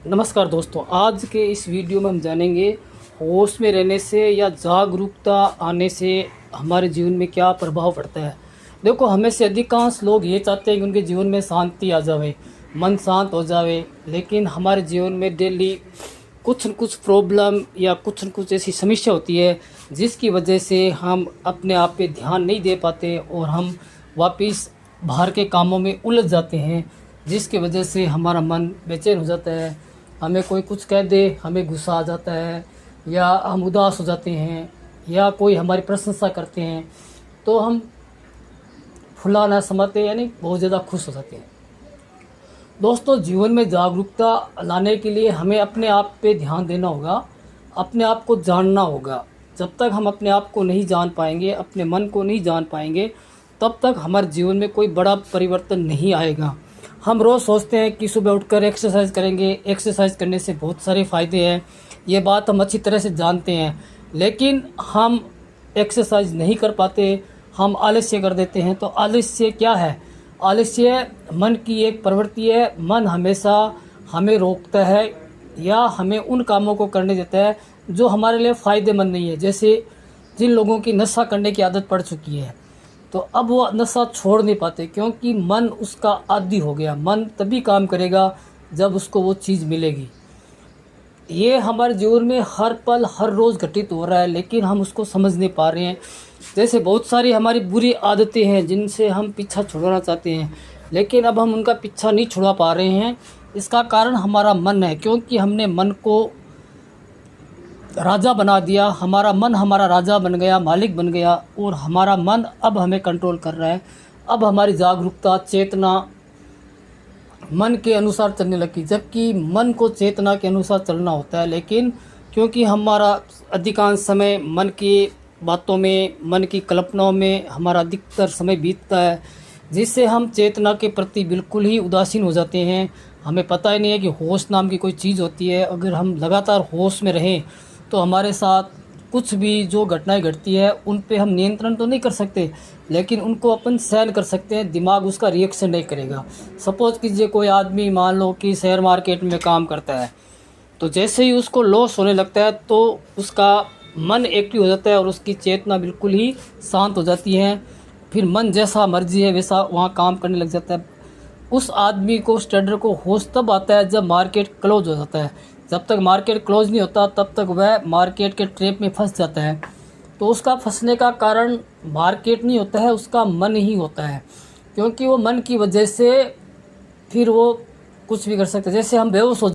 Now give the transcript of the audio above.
नमस्कार दोस्तों, आज के इस वीडियो में हम जानेंगे होश में रहने से या जागरूकता आने से हमारे जीवन में क्या प्रभाव पड़ता है। देखो, हमें से अधिकांश लोग ये चाहते हैं कि उनके जीवन में शांति आ जावे, मन शांत हो जावे, लेकिन हमारे जीवन में डेली कुछ न कुछ प्रॉब्लम या कुछ न कुछ ऐसी समस्या होती है जिसकी वजह से हम अपने आप पे ध्यान नहीं दे पाते और हम वापस बाहर के कामों में उलझ जाते हैं, जिसकी वजह से हमारा मन बेचैन हो जाता है। हमें कोई कुछ कह दे, हमें गुस्सा आ जाता है, या हम उदास हो जाते हैं, या कोई हमारी प्रशंसा करते हैं तो हम फुलाना समाते यानी बहुत ज़्यादा खुश हो जाते हैं। दोस्तों, जीवन में जागरूकता लाने के लिए हमें अपने आप पे ध्यान देना होगा, अपने आप को जानना होगा। जब तक हम अपने आप को नहीं जान पाएंगे, अपने मन को नहीं जान पाएंगे, तब तक हमारे जीवन में कोई बड़ा परिवर्तन नहीं आएगा। हम रोज़ सोचते हैं कि सुबह उठकर एक्सरसाइज करेंगे, एक्सरसाइज करने से बहुत सारे फ़ायदे हैं, ये बात हम अच्छी तरह से जानते हैं, लेकिन हम एक्सरसाइज नहीं कर पाते, हम आलस्य कर देते हैं। तो आलस्य क्या है? आलस्य मन की एक प्रवृत्ति है। मन हमेशा हमें रोकता है या हमें उन कामों को करने देता है जो हमारे लिए फ़ायदेमंद नहीं है। जैसे जिन लोगों की नशा करने की आदत पड़ चुकी है, तो अब वो नशा छोड़ नहीं पाते क्योंकि मन उसका आदी हो गया। मन तभी काम करेगा जब उसको वो चीज़ मिलेगी। ये हमारे जीवन में हर पल हर रोज़ घटित हो रहा है, लेकिन हम उसको समझ नहीं पा रहे हैं। जैसे बहुत सारी हमारी बुरी आदतें हैं जिनसे हम पीछा छुड़ाना चाहते हैं, लेकिन अब हम उनका पीछा नहीं छुड़ा पा रहे हैं। इसका कारण हमारा मन है, क्योंकि हमने मन को राजा बना दिया। हमारा मन हमारा राजा बन गया, मालिक बन गया, और हमारा मन अब हमें कंट्रोल कर रहा है। अब हमारी जागरूकता, चेतना मन के अनुसार चलने लगी, जबकि मन को चेतना के अनुसार चलना होता है। लेकिन क्योंकि हमारा अधिकांश समय मन की बातों में, मन की कल्पनाओं में हमारा अधिकतर समय बीतता है, जिससे हम चेतना के प्रति बिल्कुल ही उदासीन हो जाते हैं। हमें पता ही नहीं है कि होश नाम की कोई चीज़ होती है। अगर हम लगातार होश में रहें तो हमारे साथ कुछ भी जो घटनाएं घटती है उन पे हम नियंत्रण तो नहीं कर सकते, लेकिन उनको अपन सहन कर सकते हैं। दिमाग उसका रिएक्शन नहीं करेगा। सपोज कीजिए कोई आदमी मान लो कि शेयर मार्केट में काम करता है, तो जैसे ही उसको लॉस होने लगता है तो उसका मन एक्टिव हो जाता है और उसकी चेतना बिल्कुल ही शांत हो जाती है। फिर मन जैसा मर्जी है वैसा वहाँ काम करने लग जाता है। उस आदमी को, उस ट्रेडर को होश तब आता है जब मार्केट क्लोज हो जाता है। जब तक मार्केट क्लोज नहीं होता तब तक वह मार्केट के ट्रैप में फंस जाता है। तो उसका फंसने का कारण मार्केट नहीं होता है, उसका मन ही होता है, क्योंकि वो मन की वजह से फिर वो कुछ भी कर सकता है। जैसे हम बेहोश हो